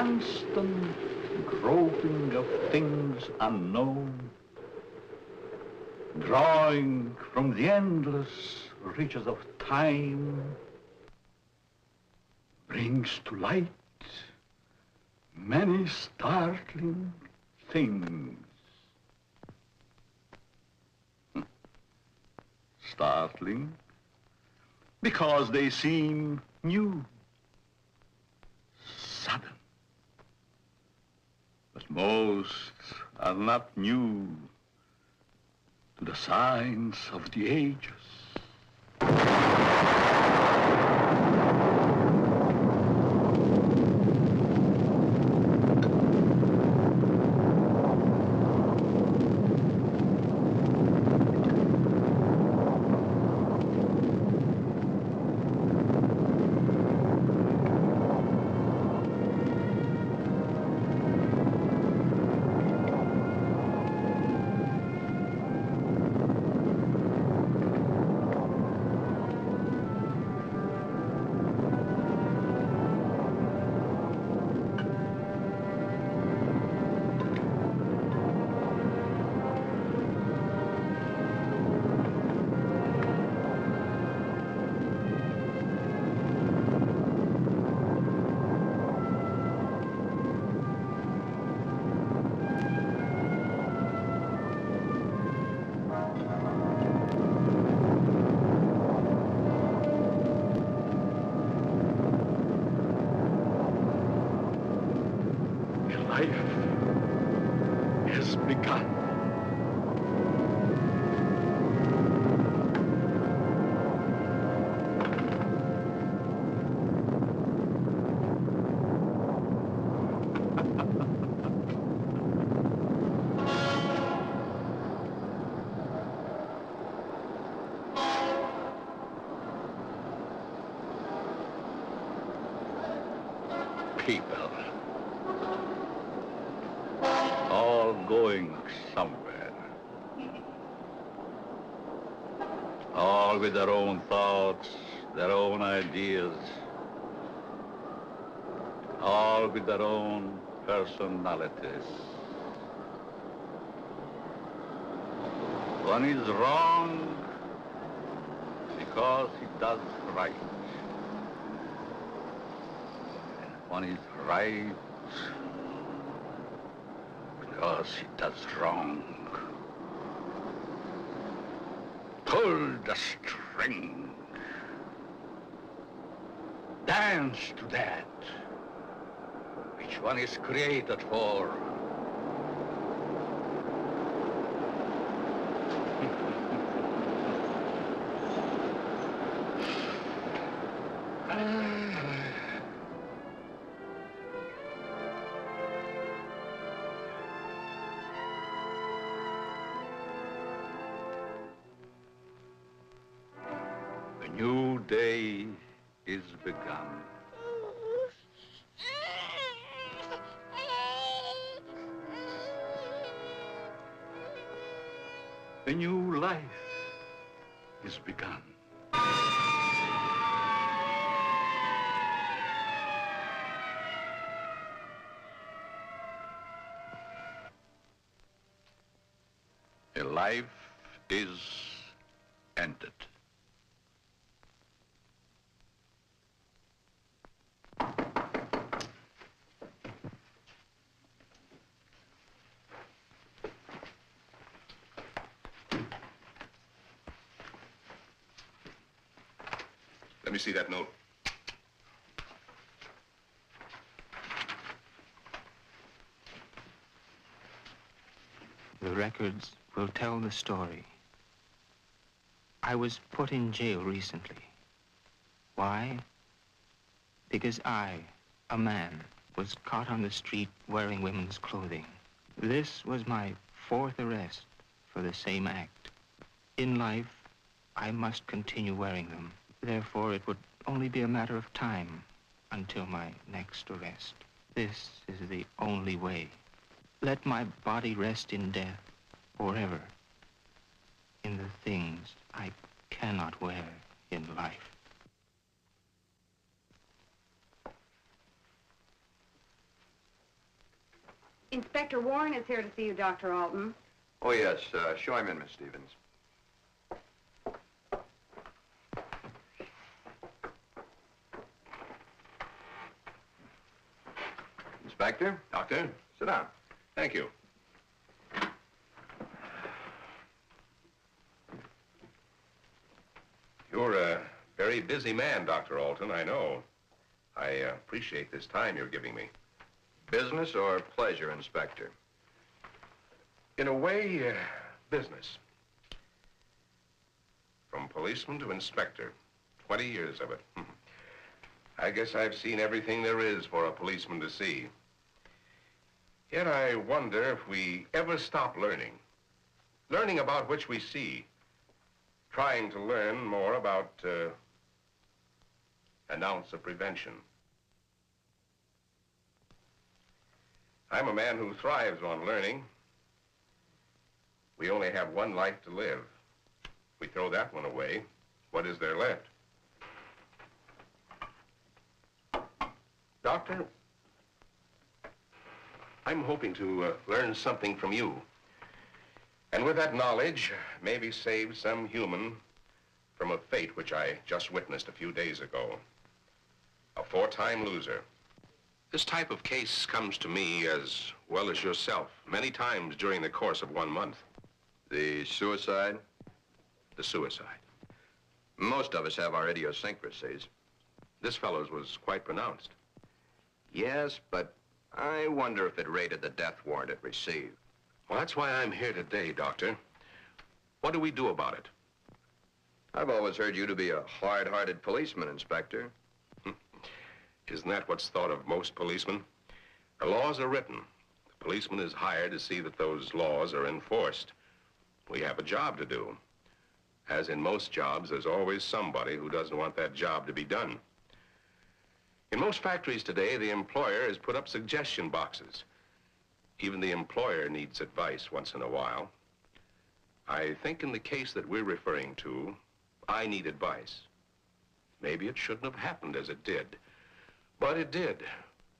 constant groping of things unknown, drawing from the endless reaches of time, brings to light many startling things. Startling because they seem new, sudden. But most are not new to the science of the ages. Has begun. People. All going somewhere. All with their own thoughts, their own ideas. All with their own personalities. One is wrong because he does right. And one is right because he does wrong. Pull the string. Dance to that which one is created for. A new day is begun. A new life is begun. A life is ended. Let me see that note. The records will tell the story. I was put in jail recently. Why? Because I, a man, was caught on the street wearing women's clothing. This was my 4th arrest for the same act. In life, I must continue wearing them. Therefore, it would only be a matter of time until my next arrest. This is the only way. Let my body rest in death forever in the things I cannot wear in life. Inspector Warren is here to see you, Dr. Alton. Oh, yes. Show him in, Miss Stevens. Inspector? Doctor? Sit down. Thank you. You're a very busy man, Dr. Alton, I know. I appreciate this time you're giving me. Business or pleasure, Inspector? In a way, business. From policeman to inspector, 20 years of it. I guess I've seen everything there is for a policeman to see. Yet I wonder if we ever stop learning. Learning about which we see. Trying to learn more about an ounce of prevention. I'm a man who thrives on learning. We only have one life to live. If we throw that one away, what is there left? Doctor, I'm hoping to learn something from you. And with that knowledge, maybe save some human from a fate which I just witnessed a few days ago. A 4-time loser. This type of case comes to me as well as yourself many times during the course of 1 month. The suicide? The suicide. Most of us have our idiosyncrasies. This fellow's was quite pronounced. Yes, but I wonder if it rated the death warrant it received. Well, that's why I'm here today, Doctor. What do we do about it? I've always heard you to be a hard-hearted policeman, Inspector. Isn't that what's thought of most policemen? The laws are written. The policeman is hired to see that those laws are enforced. We have a job to do. As in most jobs, there's always somebody who doesn't want that job to be done. In most factories today, the employer has put up suggestion boxes. Even the employer needs advice once in a while. I think in the case that we're referring to, I need advice. Maybe it shouldn't have happened as it did. But it did.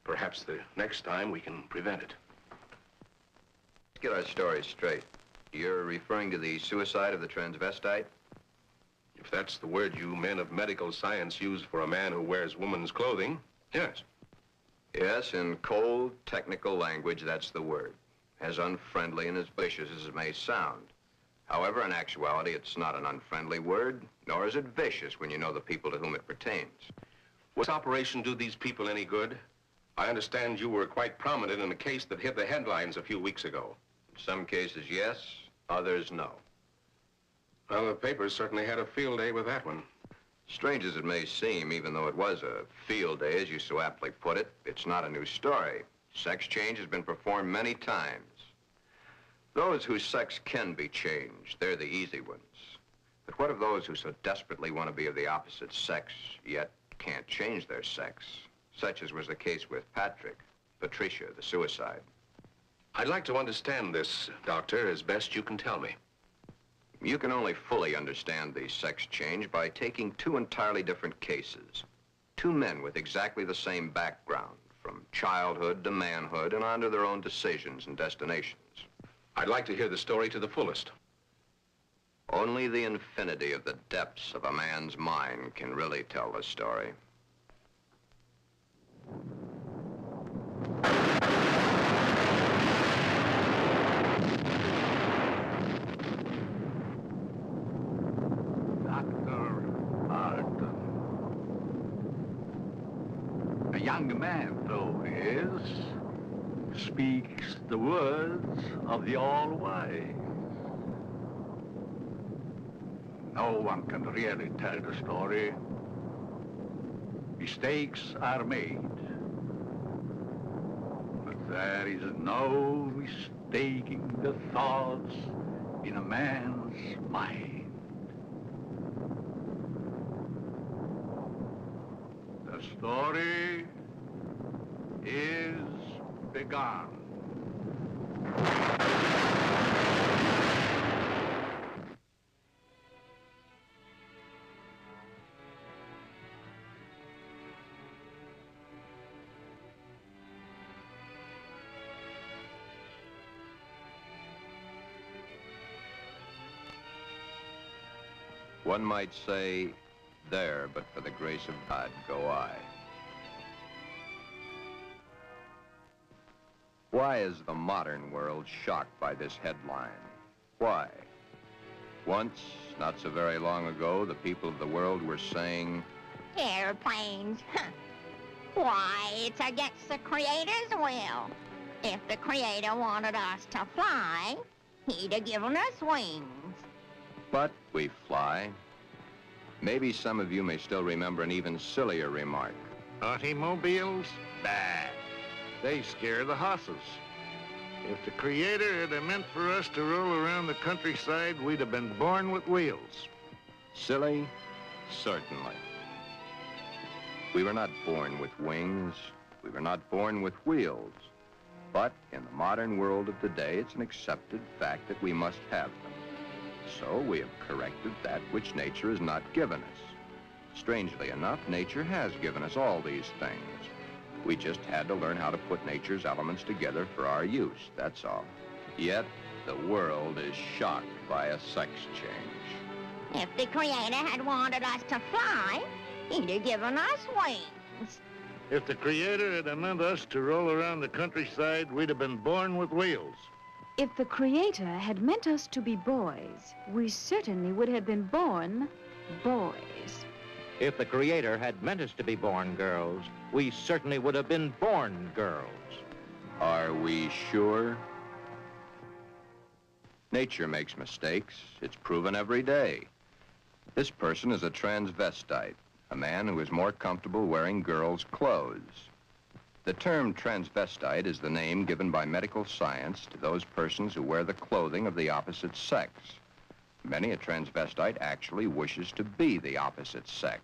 Perhaps the next time we can prevent it. Let's get our story straight. You're referring to the suicide of the transvestite? If that's the word you men of medical science use for a man who wears woman's clothing, yes. Yes, in cold, technical language, that's the word. As unfriendly and as vicious as it may sound. However, in actuality, it's not an unfriendly word, nor is it vicious when you know the people to whom it pertains. Would this operation do these people any good? I understand you were quite prominent in a case that hit the headlines a few weeks ago. In some cases, yes. Others, no. Well, the papers certainly had a field day with that one. Strange as it may seem, even though it was a field day, as you so aptly put it, it's not a new story. Sex change has been performed many times. Those whose sex can be changed, they're the easy ones. But what of those who so desperately want to be of the opposite sex, yet can't change their sex? Such as was the case with Patricia, the suicide. I'd like to understand this, Doctor, as best you can tell me. You can only fully understand the sex change by taking 2 entirely different cases. 2 men with exactly the same background, from childhood to manhood and on to their own decisions and destinations. I'd like to hear the story to the fullest. Only the infinity of the depths of a man's mind can really tell the story. A young man, though he is, speaks the words of the All-Wise. No one can really tell the story. Mistakes are made. But there is no mistaking the thoughts in a man's mind. The story is begun. One might say, there, but for the grace of God, go I. Why is the modern world shocked by this headline? Why? Once, not so very long ago, the people of the world were saying, airplanes. Why, it's against the Creator's will. If the Creator wanted us to fly, he'd have given us wings. but we fly. Maybe some of you may still remember an even sillier remark. Automobiles? Bah. They scare the hosses. If the Creator had meant for us to roll around the countryside, we'd have been born with wheels. Silly? Certainly. We were not born with wings. We were not born with wheels. But in the modern world of today, it's an accepted fact that we must have them. So we have corrected that which nature has not given us. Strangely enough, nature has given us all these things. We just had to learn how to put nature's elements together for our use, that's all. Yet, the world is shocked by a sex change. If the Creator had wanted us to fly, he'd have given us wings. If the Creator had meant us to roll around the countryside, we'd have been born with wheels. If the Creator had meant us to be boys, we certainly would have been born boys. If the Creator had meant us to be born girls, we certainly would have been born girls. Are we sure? Nature makes mistakes. It's proven every day. This person is a transvestite, a man who is more comfortable wearing girls' clothes. The term transvestite is the name given by medical science to those persons who wear the clothing of the opposite sex. Many a transvestite actually wishes to be the opposite sex.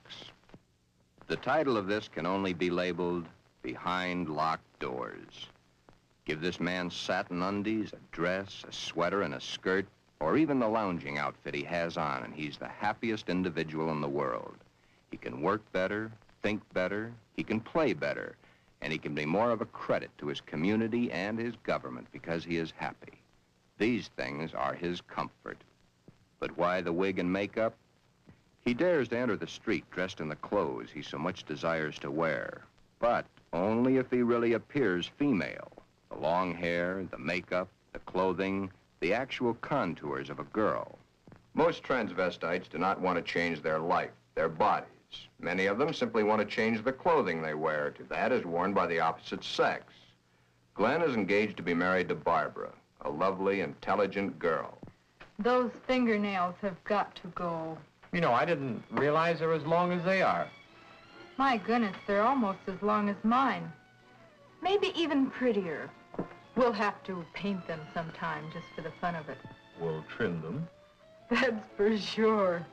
The title of this can only be labeled Behind Locked Doors. Give this man satin undies, a dress, a sweater, and a skirt, or even the lounging outfit he has on, and he's the happiest individual in the world. He can work better, think better, he can play better, and he can be more of a credit to his community and his government because he is happy. These things are his comfort. But why the wig and makeup? He dares to enter the street dressed in the clothes he so much desires to wear, but only if he really appears female. The long hair, the makeup, the clothing, the actual contours of a girl. Most transvestites do not want to change their life, their bodies. Many of them simply want to change the clothing they wear to that is worn by the opposite sex. Glen is engaged to be married to Barbara, a lovely, intelligent girl. Those fingernails have got to go. You know, I didn't realize they're as long as they are. My goodness, they're almost as long as mine. Maybe even prettier. We'll have to paint them sometime just for the fun of it. We'll trim them. That's for sure.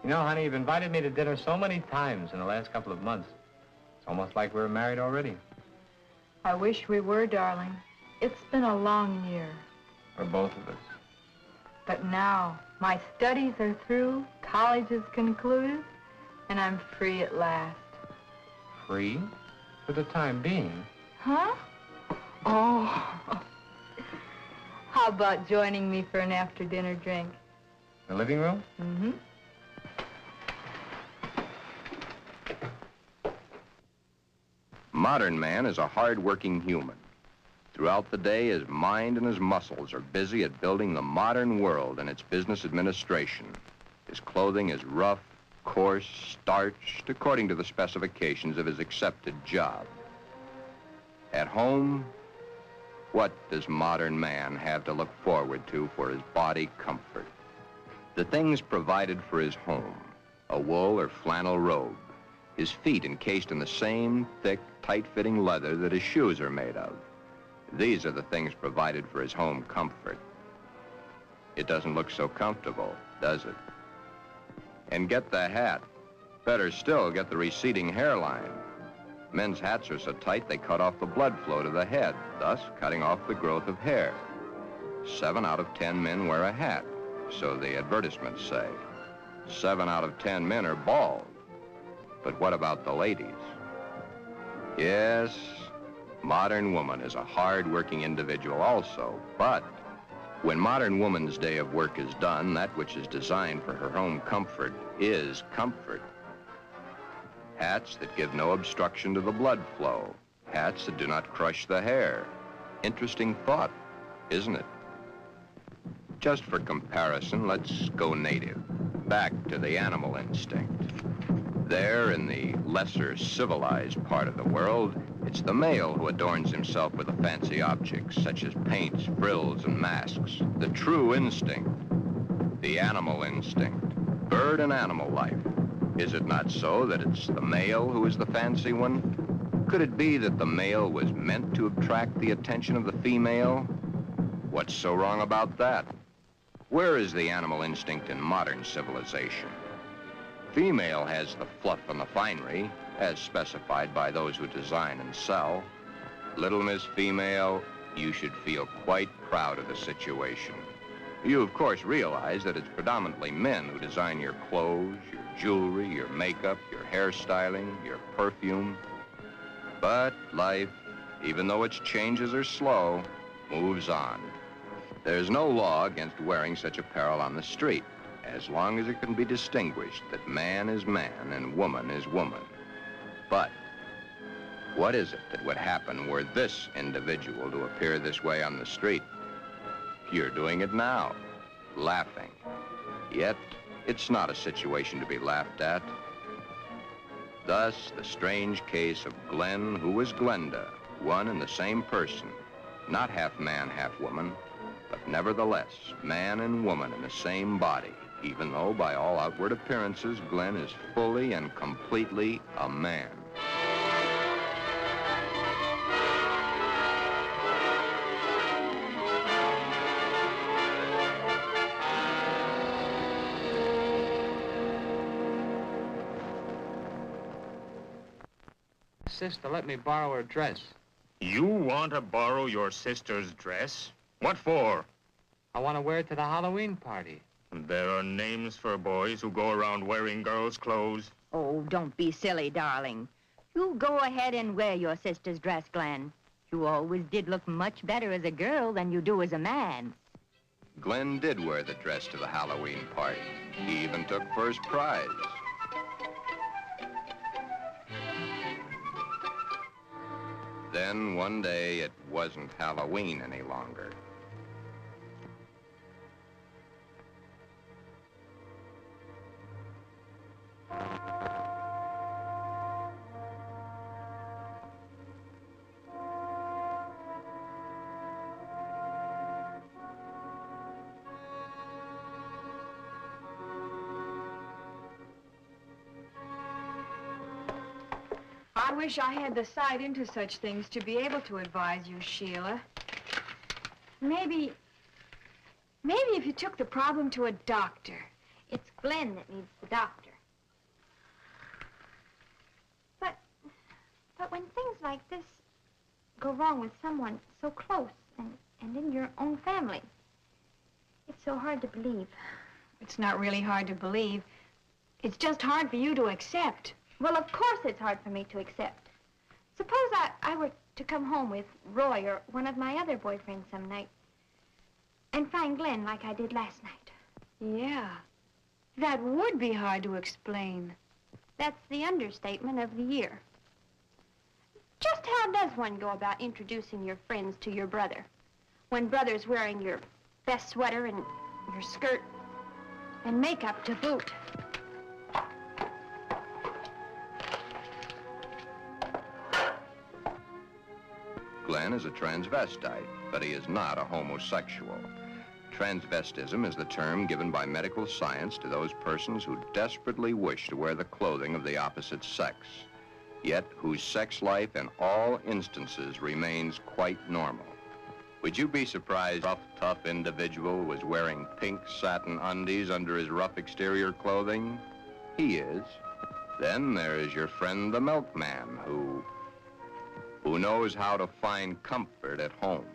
You know, honey, you've invited me to dinner so many times in the last couple of months. It's almost like we were married already. I wish we were, darling. It's been a long year. For both of us. But now, my studies are through, college is concluded, and I'm free at last. Free? For the time being. Huh? Oh. How about joining me for an after-dinner drink? The living room? Mm-hmm. Modern man is a hard-working human. Throughout the day, his mind and his muscles are busy at building the modern world and its business administration. His clothing is rough, coarse, starched, according to the specifications of his accepted job. At home, what does modern man have to look forward to for his body comfort? The things provided for his home, a wool or flannel robe, his feet encased in the same thick, tight-fitting leather that his shoes are made of. These are the things provided for his home comfort. It doesn't look so comfortable, does it? And get the hat. Better still, get the receding hairline. Men's hats are so tight they cut off the blood flow to the head, thus cutting off the growth of hair. 7 out of 10 men wear a hat, so the advertisements say. 7 out of 10 men are bald. But what about the ladies? Yes, modern woman is a hard-working individual also, but When modern woman's day of work is done, that which is designed for her home comfort is comfort. Hats that give no obstruction to the blood flow. Hats that do not crush the hair. Interesting thought, isn't it? Just for comparison, let's go native, back to the animal instinct. There, in the lesser civilized part of the world, it's the male who adorns himself with the fancy objects, such as paints, frills, and masks. The true instinct, the animal instinct, bird and animal life. Is it not so that it's the male who is the fancy one? Could it be that the male was meant to attract the attention of the female? What's so wrong about that? Where is the animal instinct in modern civilization? Female has the fluff and the finery, as specified by those who design and sell. Little Miss Female, you should feel quite proud of the situation. You, of course, realize that it's predominantly men who design your clothes, your jewelry, your makeup, your hairstyling, your perfume. But life, even though its changes are slow, moves on. There's no law against wearing such apparel on the street, as long as it can be distinguished that man is man and woman is woman. But what is it that would happen were this individual to appear this way on the street? You're doing it now, laughing. Yet, it's not a situation to be laughed at. Thus, the strange case of Glen, who was Glenda, one and the same person, not half man, half woman, but nevertheless, man and woman in the same body, even though by all outward appearances, Glen is fully and completely a man. Sister, let me borrow her dress. You want to borrow your sister's dress? What for? I want to wear it to the Halloween party. There are names for boys who go around wearing girls' clothes. Oh, don't be silly, darling. You go ahead and wear your sister's dress, Glen. You always did look much better as a girl than you do as a man. Glen did wear the dress to the Halloween party. He even took first prize. Then one day, it wasn't Halloween any longer. I wish I had the sight into such things to be able to advise you, Sheila. Maybe if you took the problem to a doctor. It's Glen that needs the doctor. But when things like this go wrong with someone so close and in your own family, it's so hard to believe. It's not really hard to believe. It's just hard for you to accept. Well, of course it's hard for me to accept. Suppose I were to come home with Roy or one of my other boyfriends some night and find Glen like I did last night. Yeah, that would be hard to explain. That's the understatement of the year. Just how does one go about introducing your friends to your brother when brother's wearing your best sweater and your skirt and makeup to boot? Glen is a transvestite, but he is not a homosexual. Transvestism is the term given by medical science to those persons who desperately wish to wear the clothing of the opposite sex, yet whose sex life in all instances remains quite normal. Would you be surprised a rough, tough individual was wearing pink satin undies under his rough exterior clothing? He is. Then there is your friend the milkman who knows how to find comfort at home.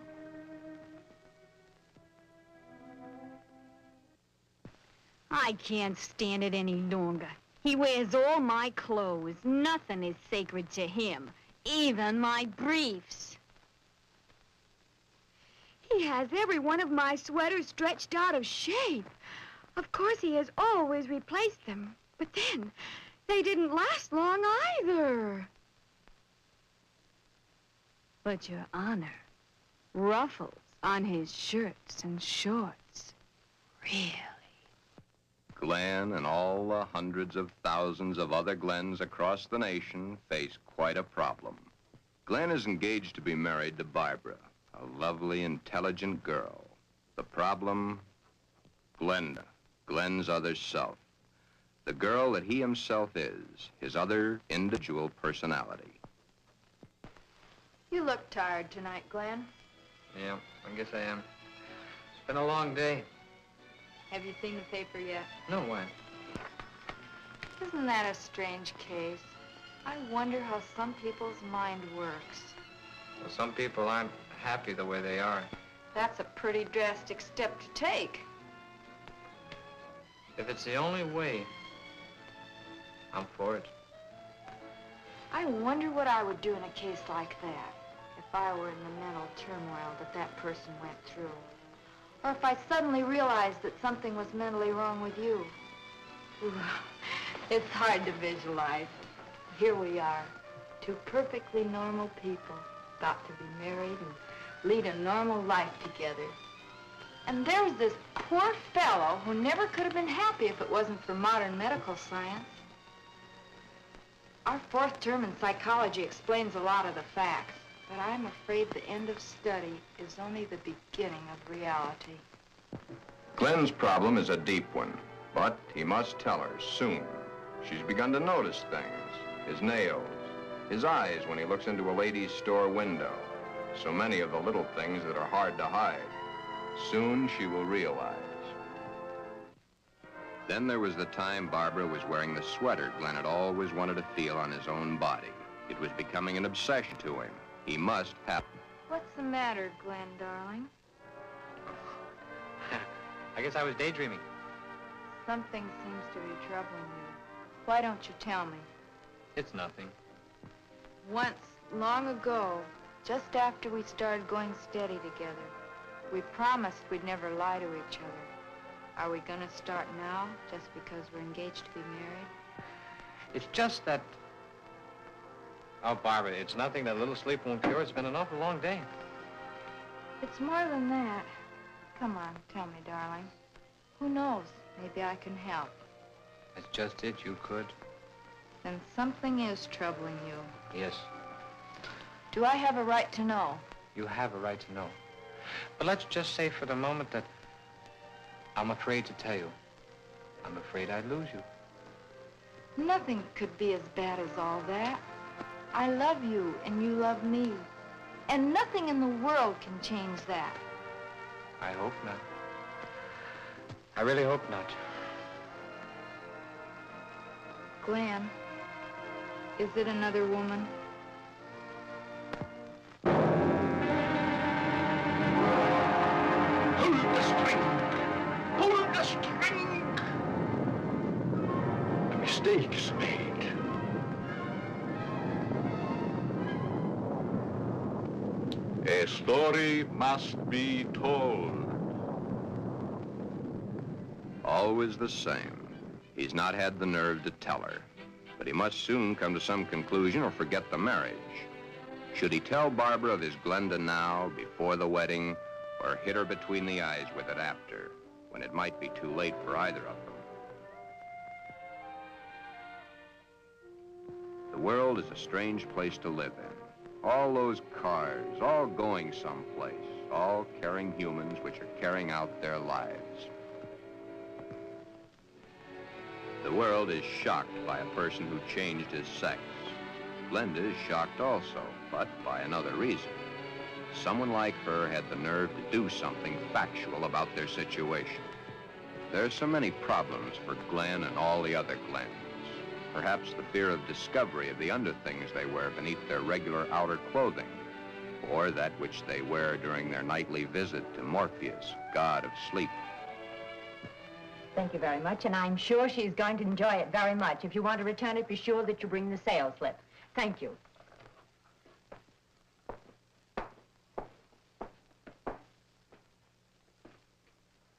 I can't stand it any longer. He wears all my clothes. Nothing is sacred to him, even my briefs. He has every one of my sweaters stretched out of shape. Of course, he has always replaced them. But then, they didn't last long either. But, Your Honor, ruffles on his shirts and shorts. Really? Glen and all the hundreds of thousands of other Glens across the nation face quite a problem. Glen is engaged to be married to Barbara, a lovely, intelligent girl. The problem, Glenda, Glen's other self. The girl that he himself is, his other individual personality. You look tired tonight, Glen. Yeah, I guess I am. It's been a long day. Have you seen the paper yet? No, why? Isn't that a strange case? I wonder how some people's mind works. Well, some people aren't happy the way they are. That's a pretty drastic step to take. If it's the only way, I'm for it. I wonder what I would do in a case like that if I were in the mental turmoil that that person went through. Or if I suddenly realized that something was mentally wrong with you. Ooh, it's hard to visualize. Here we are, two perfectly normal people, about to be married and lead a normal life together. And there's this poor fellow who never could have been happy if it wasn't for modern medical science. Our fourth term in psychology explains a lot of the facts, but I'm afraid the end of study is only the beginning of reality. Glen's problem is a deep one, but he must tell her soon. She's begun to notice things. His nails, his eyes when he looks into a lady's store window. So many of the little things that are hard to hide. Soon she will realize. Then there was the time Barbara was wearing the sweater Glen had always wanted to feel on his own body. It was becoming an obsession to him. He must have... What's the matter, Glen, darling? I guess I was daydreaming. Something seems to be troubling you. Why don't you tell me? It's nothing. Once, long ago, just after we started going steady together, we promised we'd never lie to each other. Are we gonna start now, just because we're engaged to be married? It's just that... Oh, Barbara, it's nothing that a little sleep won't cure. It's been an awful long day. It's more than that. Come on, tell me, darling. Who knows? Maybe I can help. That's just it, you could. Then something is troubling you. Yes, Do I have a right to know? you have a right to know. But let's just say for the moment that I'm afraid to tell you. I'm afraid I'd lose you. Nothing could be as bad as all that. I love you, and you love me. And nothing in the world can change that. I hope not. I really hope not. Glen, is it another woman? Hold the string! Hold the string! A mistake's made. A story must be told. Always the same. He's not had the nerve to tell her. But he must soon come to some conclusion or forget the marriage. Should he tell Barbara of his Glenda now, before the wedding, or hit her between the eyes with it after, when it might be too late for either of them? The world is a strange place to live in. All those cars, all going someplace, all carrying humans which are carrying out their lives. The world is shocked by a person who changed his sex. Glenda is shocked also, but by another reason. Someone like her had the nerve to do something factual about their situation. There are so many problems for Glen and all the other Glens. Perhaps the fear of discovery of the underthings they wear beneath their regular outer clothing, or that which they wear during their nightly visit to Morpheus, god of sleep. Thank you very much, and I'm sure she's going to enjoy it very much. If you want to return it, be sure that you bring the sales slip. Thank you.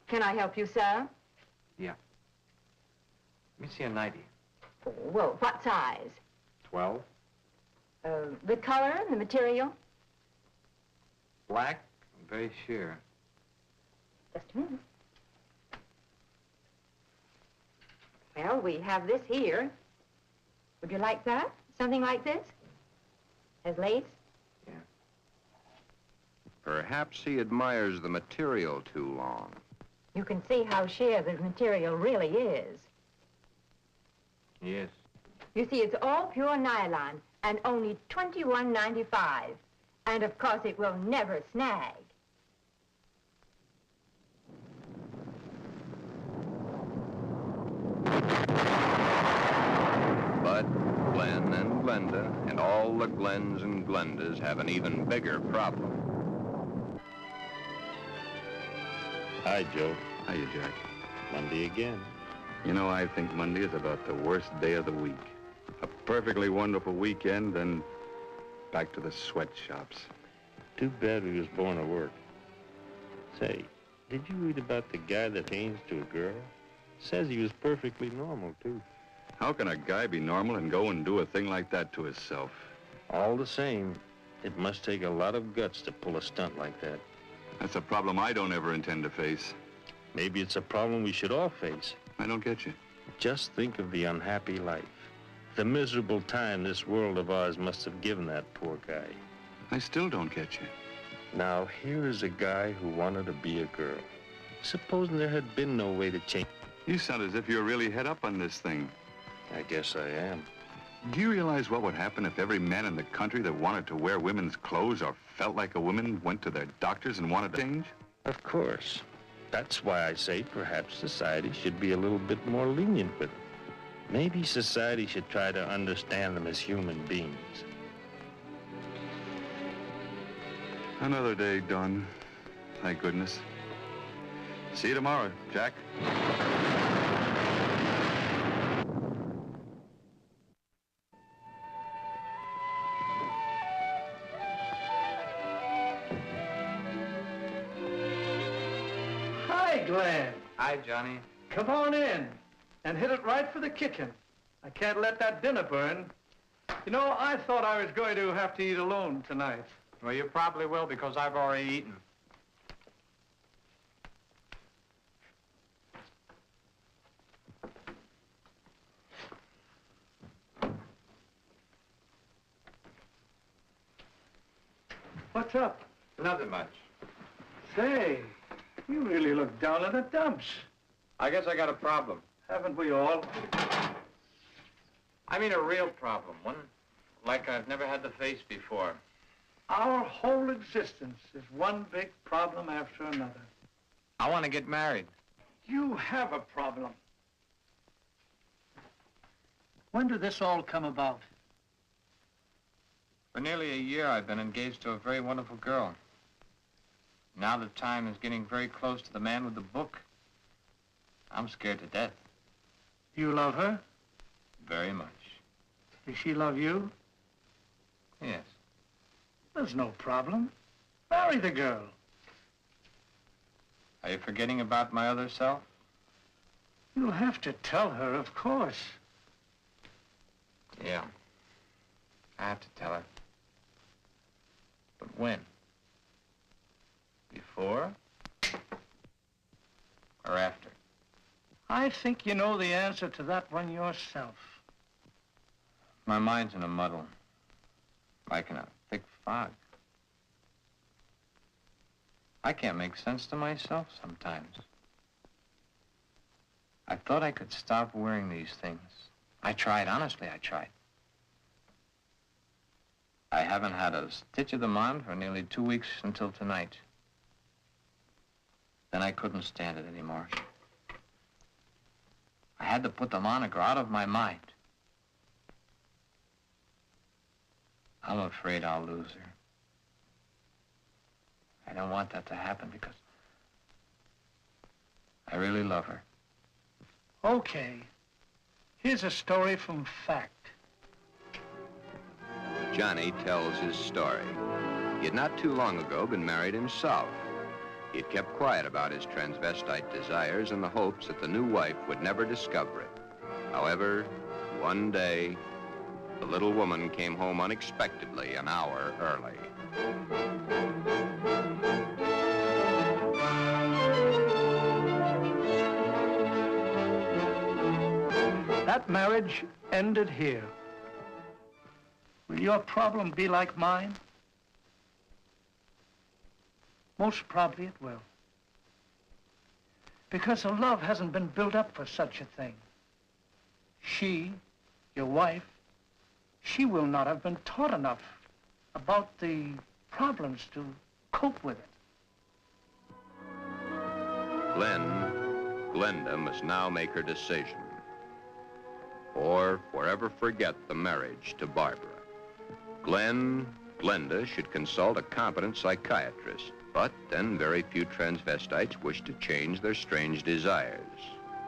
Can I help you, sir? Yeah. Let me see a 90. Well, what size? 12. The color and the material? Black? I'm very sure. Just a minute. Well, we have this here. Would you like that? Something like this? Has lace? Yeah. Perhaps he admires the material too long. You can see how sheer the material really is. Yes. You see, it's all pure nylon and only $21.95. And of course, it will never snag. But Glen and Glenda and all the Glens and Glendas have an even bigger problem. Hi, Joe. Hiya, Jack. Monday again. You know, I think Monday is about the worst day of the week. A perfectly wonderful weekend, then back to the sweatshops. Too bad we was born to work. Say, did you read about the guy that hangs to a girl? Says he was perfectly normal, too. How can a guy be normal and go and do a thing like that to himself? All the same, it must take a lot of guts to pull a stunt like that. That's a problem I don't ever intend to face. Maybe it's a problem we should all face. I don't get you. Just think of the unhappy life. The miserable time this world of ours must have given that poor guy. I still don't get you. Now, here is a guy who wanted to be a girl. Supposing there had been no way to change. You sound as if you're really head up on this thing. I guess I am. Do you realize what would happen if every man in the country that wanted to wear women's clothes or felt like a woman went to their doctors and wanted to change? Of course. That's why I say perhaps society should be a little bit more lenient with them. Maybe society should try to understand them as human beings. Another day done. Thank goodness. See you tomorrow, Jack. Hi, Glen. Hi, Johnny. Come on in and hit it right for the kitchen. I can't let that dinner burn. You know, I thought I was going to have to eat alone tonight. Well, you probably will because I've already eaten. What's up? Nothing much. Say, you really look down in the dumps. I guess I got a problem. Haven't we all? I mean a real problem, one like I've never had to face before. Our whole existence is one big problem after another. I want to get married. You have a problem. When did this all come about? For nearly a year, I've been engaged to a very wonderful girl. Now the time is getting very close to the man with the book. I'm scared to death. You love her? Very much. Does she love you? Yes. There's no problem. Marry the girl. Are you forgetting about my other self? You'll have to tell her, of course. Yeah. I have to tell her. But when? Before? Or after? I think you know the answer to that one yourself. My mind's in a muddle. Like in a thick fog. I can't make sense to myself sometimes. I thought I could stop wearing these things. I tried, honestly, I tried. I haven't had a stitch of them on for nearly 2 weeks until tonight. Then I couldn't stand it anymore. I had to put them on or go out of my mind. I'm afraid I'll lose her. I don't want that to happen because I really love her. Okay. Here's a story from fact. Johnny tells his story. He had not too long ago been married himself. He'd kept quiet about his transvestite desires in the hopes that the new wife would never discover it. However, one day, the little woman came home unexpectedly an hour early. That marriage ended here. Will your problem be like mine? Most probably it will. Because the love hasn't been built up for such a thing. She, your wife, she will not have been taught enough about the problems to cope with it. Glenda must now make her decision, or forever forget the marriage to Barbara. Glenda should consult a competent psychiatrist, but then very few transvestites wish to change their strange desires.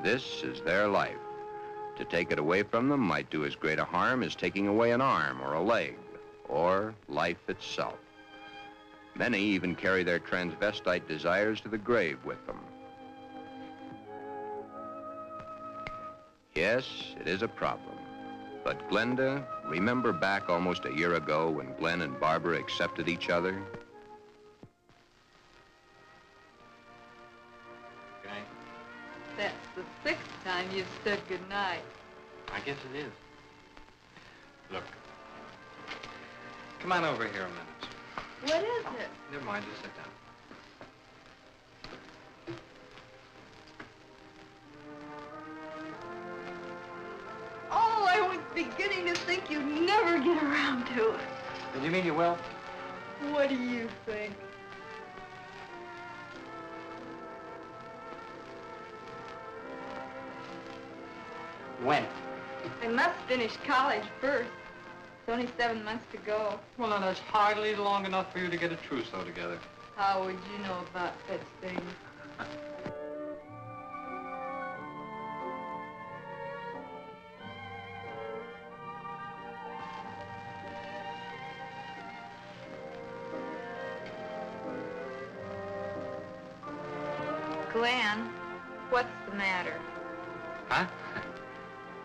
This is their life. To take it away from them might do as great a harm as taking away an arm or a leg, or life itself. Many even carry their transvestite desires to the grave with them. Yes, it is a problem. But Glenda, remember back almost a year ago when Glen and Barbara accepted each other? Okay. That's the 6th time you've said goodnight. I guess it is. Look. Come on over here a minute. What is it? Never mind, just sit down. Oh, I was beginning to think you'd never get around to it. Did you mean you will? What do you think? When? I must finish college first. It's only 7 months to go. Well, now, that's hardly long enough for you to get a trousseau together. How would you know about such things? Glen, what's the matter? Huh?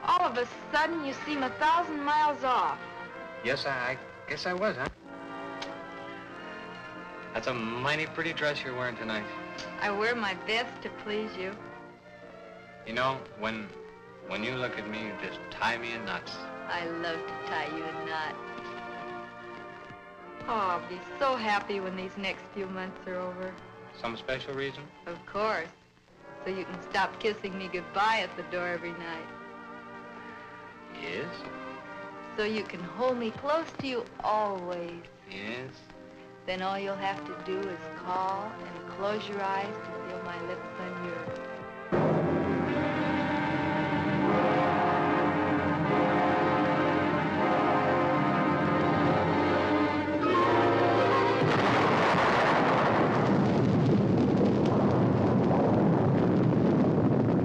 All of a sudden, you seem 1,000 miles off. Yes, I guess I was, huh? That's a mighty pretty dress you're wearing tonight. I wear my best to please you. You know, when you look at me, you just tie me in knots. I love to tie you in knots. Oh, I'll be so happy when these next few months are over. Some special reason? Of course. So you can stop kissing me goodbye at the door every night. Yes? So you can hold me close to you always. Yes? Then all you'll have to do is call and close your eyes to feel my lips on yours.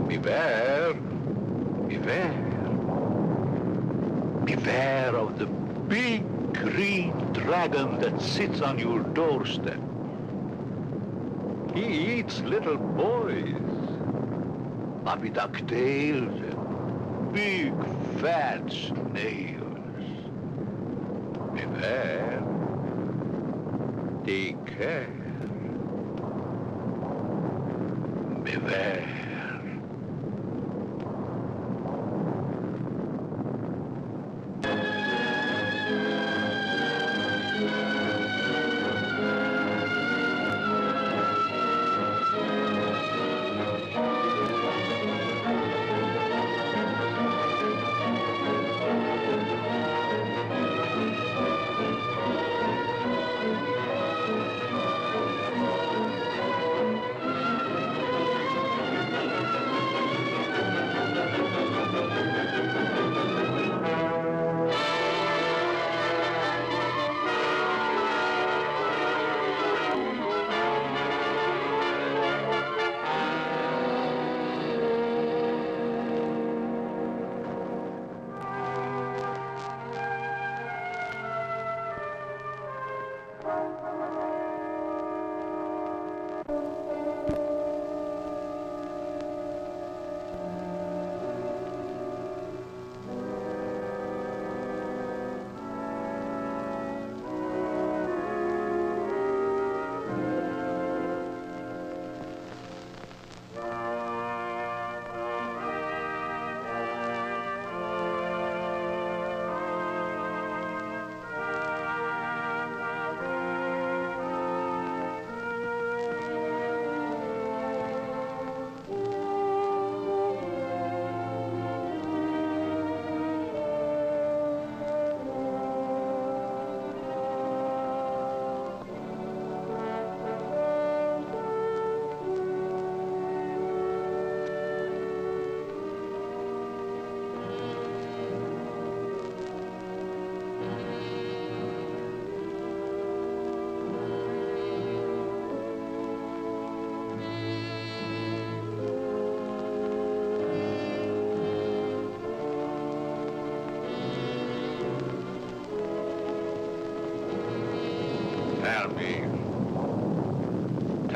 Beware, beware. Beware of the big green dragon that sits on your doorstep. He eats little boys, puppy ducktails, and big fat snails. Beware. Take care. Beware.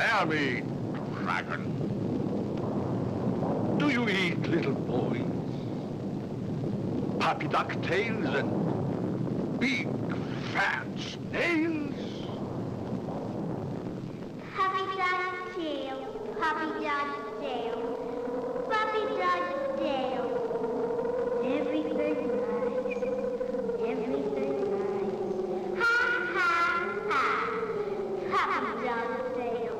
Tell me, dragon, do you eat little boys? Puppy ducktails and big fat snails? Puppy dog tail, puppy dog tail, puppy dog tail. Everything nice, everything nice. Ha, ha, ha, puppy dog tail.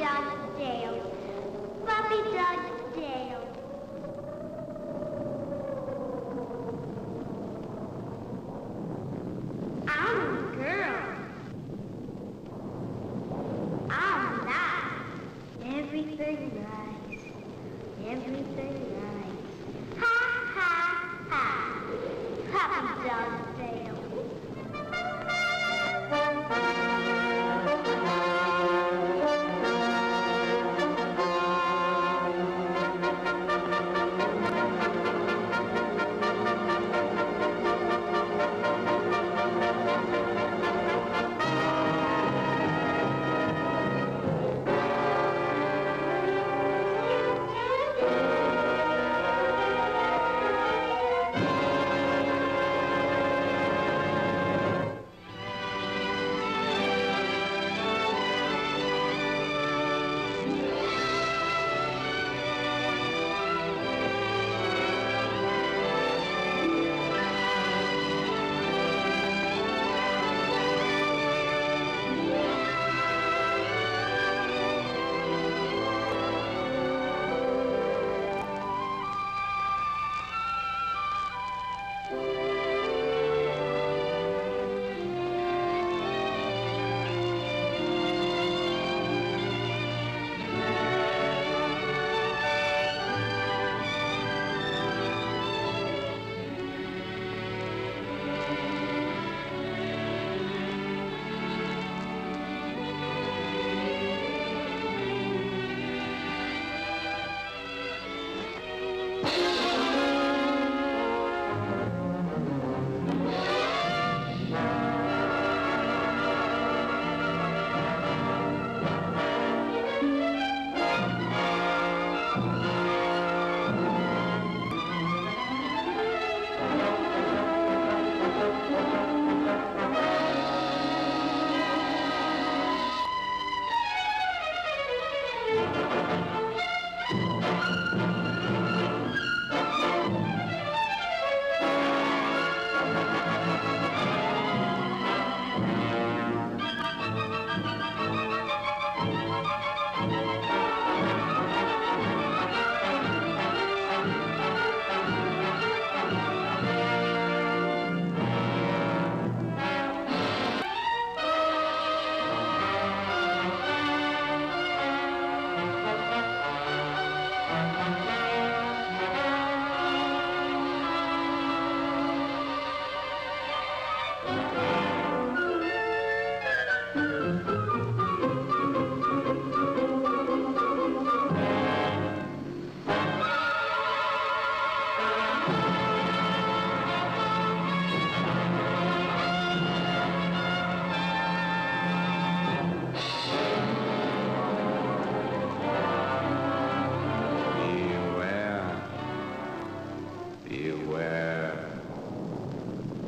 Dog's tail. Puppy Dog's tail. I'm a girl. I'm not. Everything right. Everything right. Ha, ha, ha. Puppy Dog's tail.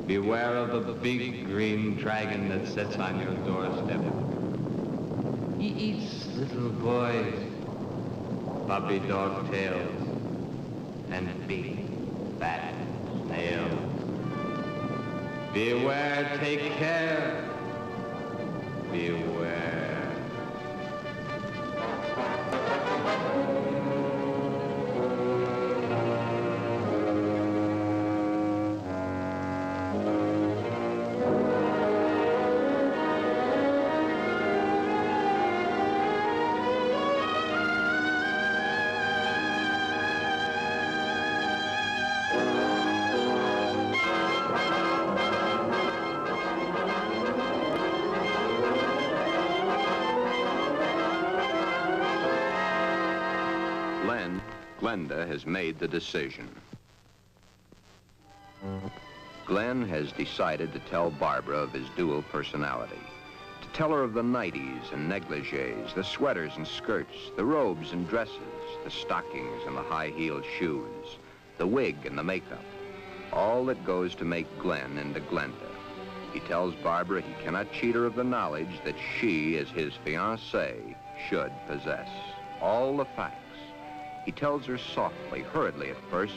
Beware of the big green dragon that sits on your doorstep. He eats little boys, puppy dog tails, and big fat snails. Beware, take care. Beware. Glenda has made the decision. Glen has decided to tell Barbara of his dual personality. To tell her of the nighties and negligees, the sweaters and skirts, the robes and dresses, the stockings and the high-heeled shoes, the wig and the makeup. All that goes to make Glen into Glenda. He tells Barbara he cannot cheat her of the knowledge that she, as his fiancée, should possess. All the facts. He tells her softly, hurriedly at first,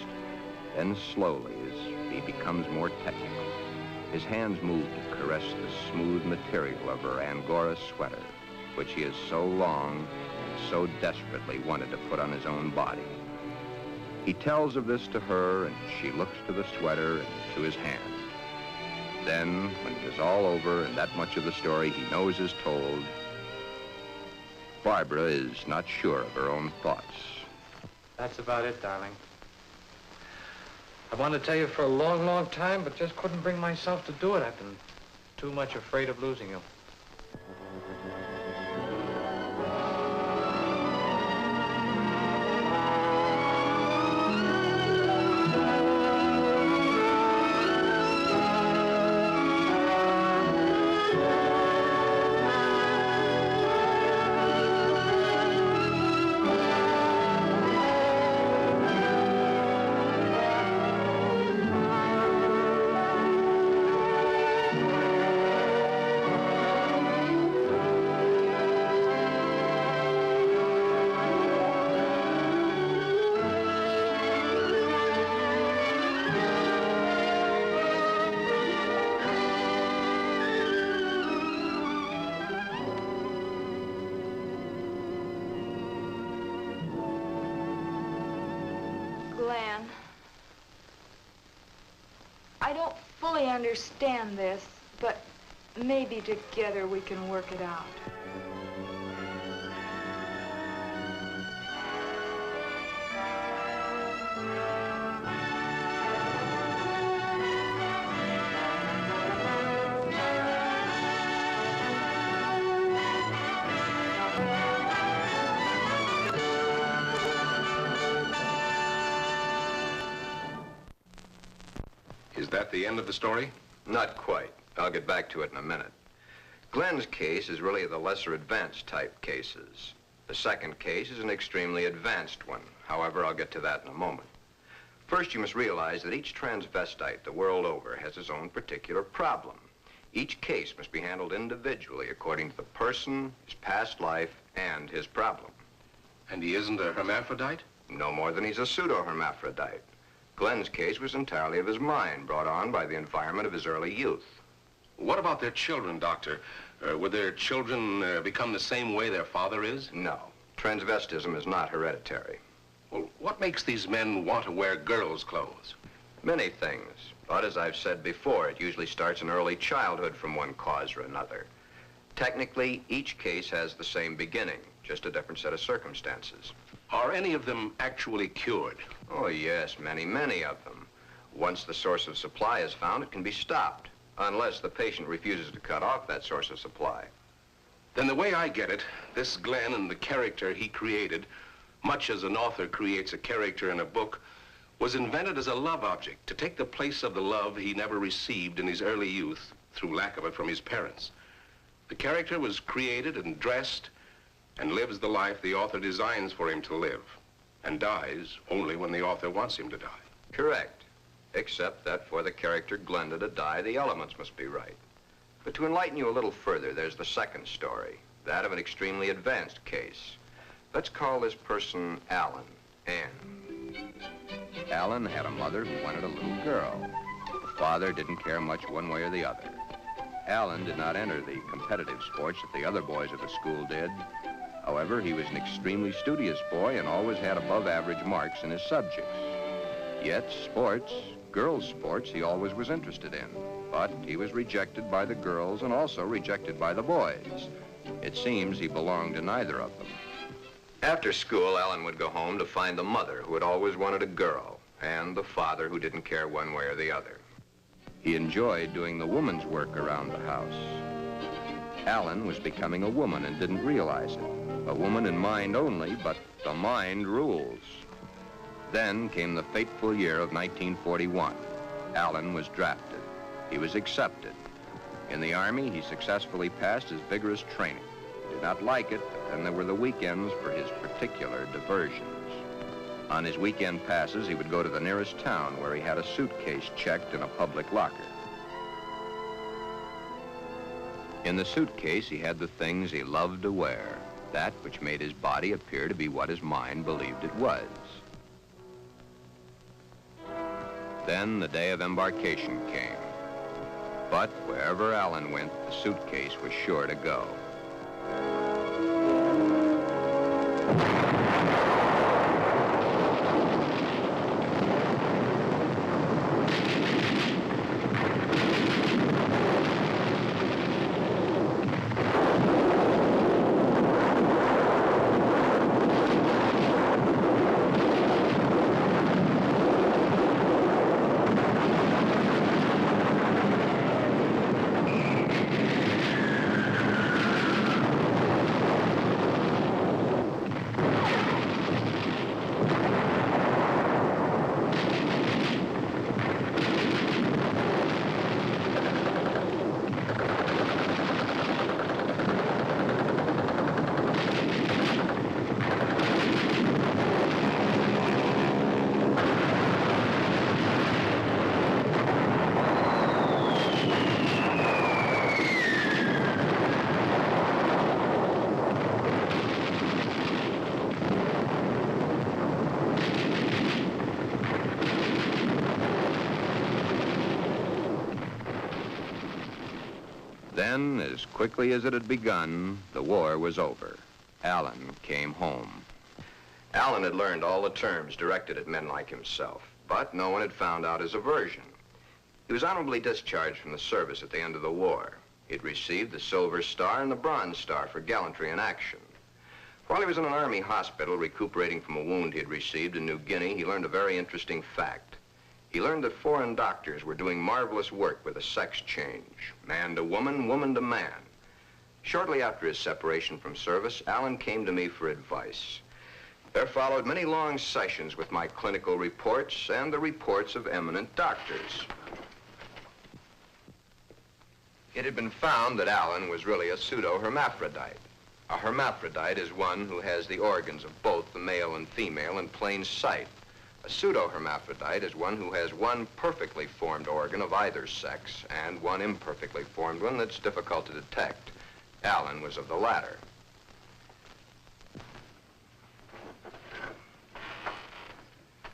then slowly as he becomes more technical. His hands move to caress the smooth material of her Angora sweater, which he has so long and so desperately wanted to put on his own body. He tells of this to her, and she looks to the sweater and to his hand. Then, when it is all over and that much of the story he knows is told, Barbara is not sure of her own thoughts. That's about it, darling. I wanted to tell you for a long, long time, but just couldn't bring myself to do it. I've been too much afraid of losing you. Glen, I don't fully understand this, but maybe together we can work it out. Is that the end of the story? Not quite. I'll get back to it in a minute. Glen's case is really the lesser advanced type cases. The second case is an extremely advanced one. However, I'll get to that in a moment. First, you must realize that each transvestite the world over has his own particular problem. Each case must be handled individually according to the person, his past life, and his problem. And he isn't a hermaphrodite? No more than he's a pseudo-hermaphrodite. Glen's case was entirely of his mind, brought on by the environment of his early youth. What about their children, Doctor? Would their children become the same way their father is? No. Transvestism is not hereditary. Well, what makes these men want to wear girls' clothes? Many things. But as I've said before, it usually starts in early childhood from one cause or another. Technically, each case has the same beginning, just a different set of circumstances. Are any of them actually cured? Oh, yes, many, many of them. Once the source of supply is found, it can be stopped, unless the patient refuses to cut off that source of supply. Then the way I get it, this Glen and the character he created, much as an author creates a character in a book, was invented as a love object to take the place of the love he never received in his early youth through lack of it from his parents. The character was created and dressed and lives the life the author designs for him to live, and dies only when the author wants him to die. Correct. Except that for the character Glenda to die, the elements must be right. But to enlighten you a little further, there's the second story, that of an extremely advanced case. Let's call this person Alan, Ann. Alan had a mother who wanted a little girl. The father didn't care much one way or the other. Alan did not enter the competitive sports that the other boys at the school did. However, he was an extremely studious boy and always had above-average marks in his subjects. Yet sports, girls' sports, he always was interested in. But he was rejected by the girls and also rejected by the boys. It seems he belonged to neither of them. After school, Alan would go home to find the mother who had always wanted a girl and the father who didn't care one way or the other. He enjoyed doing the woman's work around the house. Alan was becoming a woman and didn't realize it. A woman in mind only, but the mind rules. Then came the fateful year of 1941. Alan was drafted. He was accepted. In the Army, he successfully passed his vigorous training. He did not like it, but then there were the weekends for his particular diversions. On his weekend passes, he would go to the nearest town where he had a suitcase checked in a public locker. In the suitcase, he had the things he loved to wear, that which made his body appear to be what his mind believed it was. Then the day of embarkation came. But wherever Alan went, the suitcase was sure to go. Then, as quickly as it had begun, the war was over. Alan came home. Alan had learned all the terms directed at men like himself, but no one had found out his aversion. He was honorably discharged from the service at the end of the war. He'd received the Silver Star and the Bronze Star for gallantry in action. While he was in an army hospital recuperating from a wound he had received in New Guinea, he learned a very interesting fact. He learned that foreign doctors were doing marvelous work with a sex change, man to woman, woman to man. Shortly after his separation from service, Alan came to me for advice. There followed many long sessions with my clinical reports and the reports of eminent doctors. It had been found that Alan was really a pseudo-hermaphrodite. A hermaphrodite is one who has the organs of both the male and female in plain sight. A pseudo-hermaphrodite is one who has one perfectly formed organ of either sex and one imperfectly formed one that's difficult to detect. Alan was of the latter.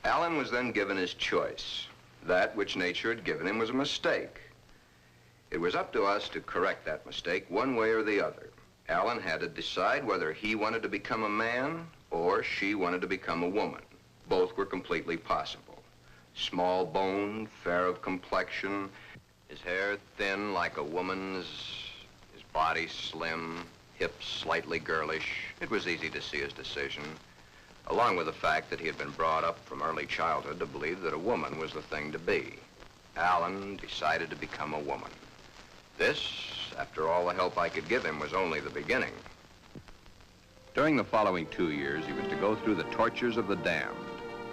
Alan was then given his choice. That which nature had given him was a mistake. It was up to us to correct that mistake one way or the other. Alan had to decide whether he wanted to become a man or she wanted to become a woman. Both were completely possible. Small-boned, fair of complexion, his hair thin like a woman's, his body slim, hips slightly girlish. It was easy to see his decision, along with the fact that he had been brought up from early childhood to believe that a woman was the thing to be. Alan decided to become a woman. This, after all the help I could give him, was only the beginning. During the following 2 years, he was to go through the tortures of the damned.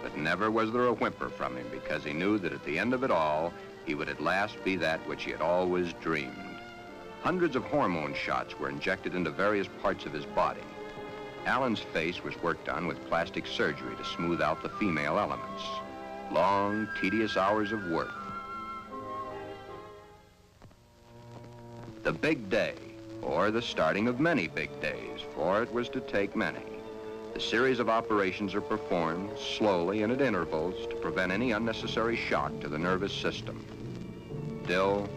But never was there a whimper from him, because he knew that at the end of it all, he would at last be that which he had always dreamed. Hundreds of hormone shots were injected into various parts of his body. Alan's face was worked on with plastic surgery to smooth out the female elements. Long, tedious hours of work. The big day, or the starting of many big days, for it was to take many. The series of operations are performed slowly and at intervals to prevent any unnecessary shock to the nervous system. Still,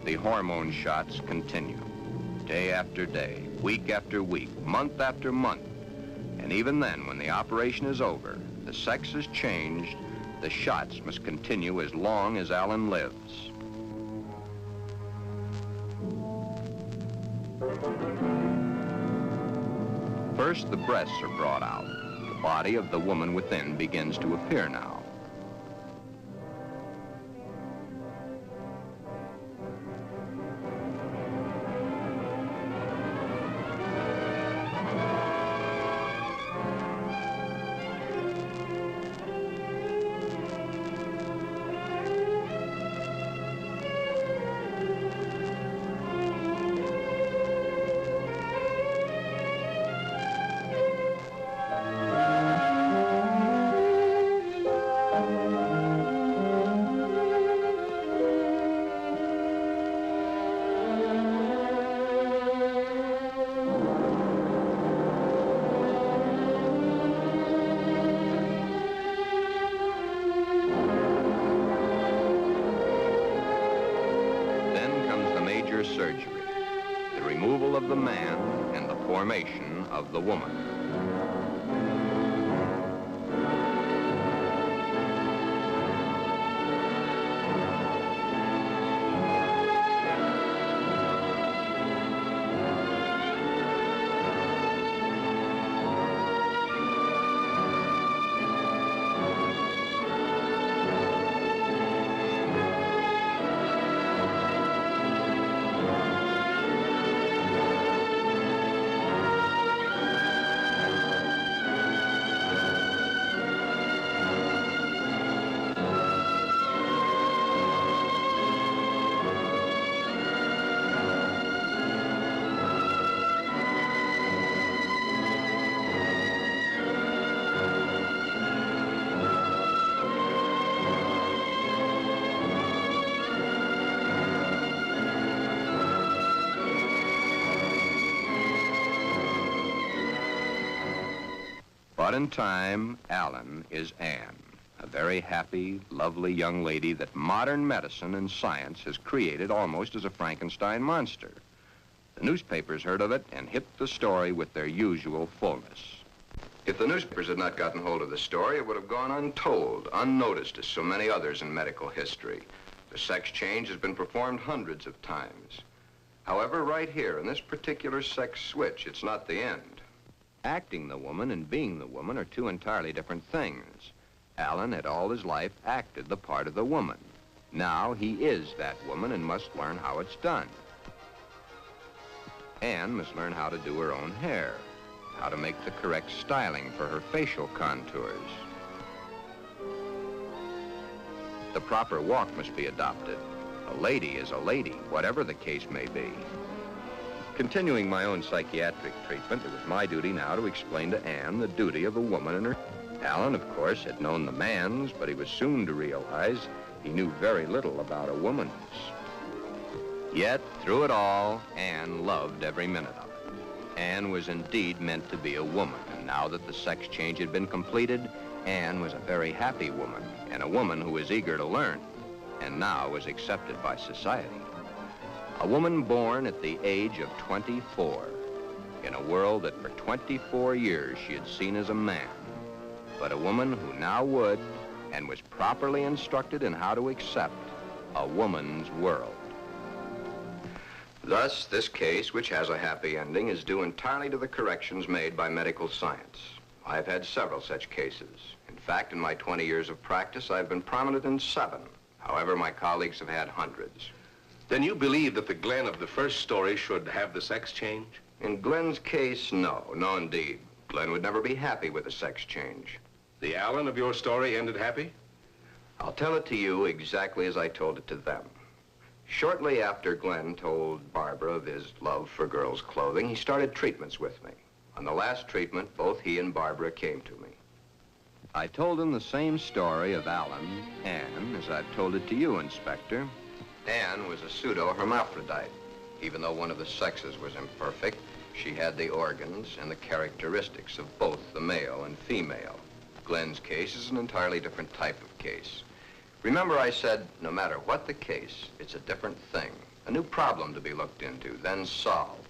the hormone shots continue, day after day, week after week, month after month. And even then, when the operation is over, the sex has changed, the shots must continue as long as Alan lives. First, the breasts are brought out. The body of the woman within begins to appear now. Surgery, the removal of the man and the formation of the woman. But in time, Alan is Anne, a very happy, lovely young lady that modern medicine and science has created almost as a Frankenstein monster. The newspapers heard of it and hit the story with their usual fullness. If the newspapers had not gotten hold of the story, it would have gone untold, unnoticed as so many others in medical history. The sex change has been performed hundreds of times. However, right here, in this particular sex switch, it's not the end. Acting the woman and being the woman are two entirely different things. Alan had all his life acted the part of the woman. Now he is that woman and must learn how it's done. Anne must learn how to do her own hair, how to make the correct styling for her facial contours. The proper walk must be adopted. A lady is a lady, whatever the case may be. Continuing my own psychiatric treatment, it was my duty now to explain to Anne the duty of a woman and her. Alan, of course, had known the man's, but he was soon to realize he knew very little about a woman's. Yet, through it all, Anne loved every minute of it. Anne was indeed meant to be a woman, and now that the sex change had been completed, Anne was a very happy woman, and a woman who was eager to learn, and now was accepted by society. A woman born at the age of 24, in a world that for 24 years she had seen as a man, but a woman who now would, and was properly instructed in how to accept, a woman's world. Thus, this case, which has a happy ending, is due entirely to the corrections made by medical science. I've had several such cases. In fact, in my 20 years of practice, I've been prominent in 7. However, my colleagues have had hundreds. Then you believe that the Glen of the first story should have the sex change? In Glen's case, no. No, indeed. Glen would never be happy with a sex change. The Alan of your story ended happy? I'll tell it to you exactly as I told it to them. Shortly after Glen told Barbara of his love for girls' clothing, he started treatments with me. On the last treatment, both he and Barbara came to me. I told him the same story of Alan, Anne, as I've told it to you, Inspector. Anne was a pseudo-hermaphrodite. Even though one of the sexes was imperfect, she had the organs and the characteristics of both the male and female. Glen's case is an entirely different type of case. Remember I said, no matter what the case, it's a different thing. A new problem to be looked into, then solved.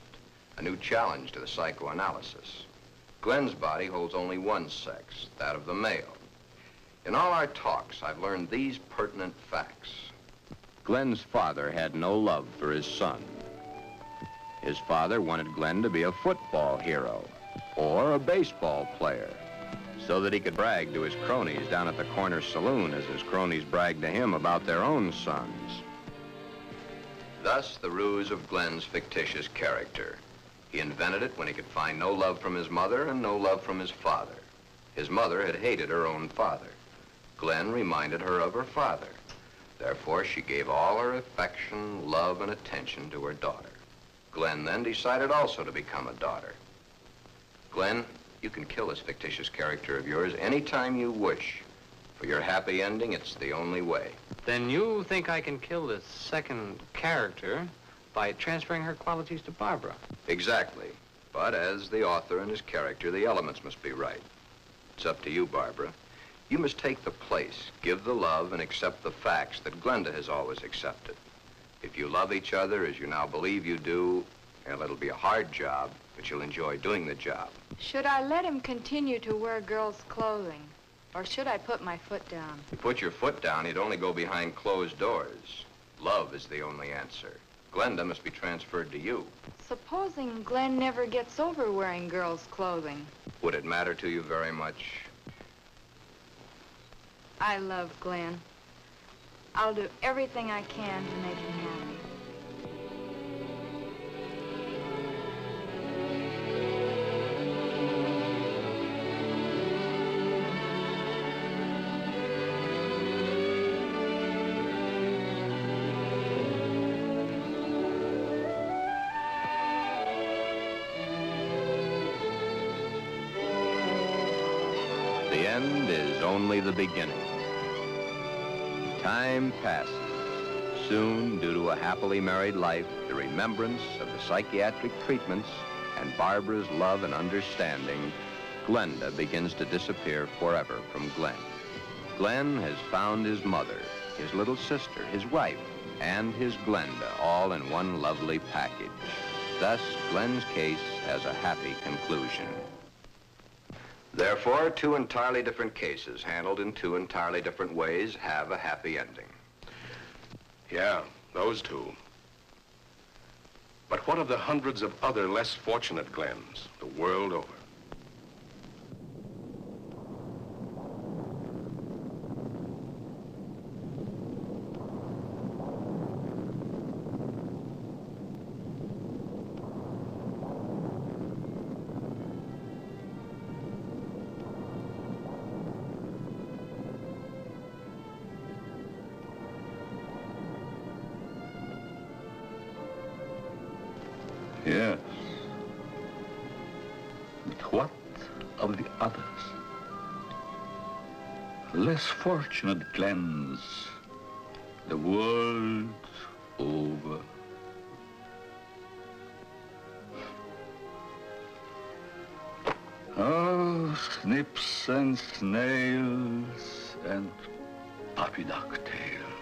A new challenge to the psychoanalysis. Glen's body holds only one sex, that of the male. In all our talks, I've learned these pertinent facts. Glen's father had no love for his son. His father wanted Glen to be a football hero or a baseball player so that he could brag to his cronies down at the corner saloon as his cronies bragged to him about their own sons. Thus, the ruse of Glen's fictitious character. He invented it when he could find no love from his mother and no love from his father. His mother had hated her own father. Glen reminded her of her father. Therefore, she gave all her affection, love, and attention to her daughter. Glen then decided also to become a daughter. Glen, you can kill this fictitious character of yours anytime you wish. For your happy ending, it's the only way. Then you think I can kill this second character by transferring her qualities to Barbara? Exactly. But as the author and his character, the elements must be right. It's up to you, Barbara. You must take the place, give the love, and accept the facts that Glenda has always accepted. If you love each other as you now believe you do, well, it'll be a hard job, but you'll enjoy doing the job. Should I let him continue to wear girls' clothing? Or should I put my foot down? If you put your foot down, you'd only go behind closed doors. Love is the only answer. Glenda must be transferred to you. Supposing Glen never gets over wearing girls' clothing. Would it matter to you very much? I love Glen. I'll do everything I can to make him happy. The end is only the beginning. Time passes. Soon, due to a happily married life, the remembrance of the psychiatric treatments and Barbara's love and understanding Glenda begins to disappear forever from Glen. Glen has found his mother, his little sister, his wife, and his Glenda, all in one lovely package. Thus, Glen's case has a happy conclusion. Therefore, two entirely different cases, handled in two entirely different ways, have a happy ending. Yeah, those two. But what of the hundreds of other less fortunate Glens the world over? Yes. But what of the others? Less fortunate Glens, the world over. Oh, snips and snails and puppy ducktails.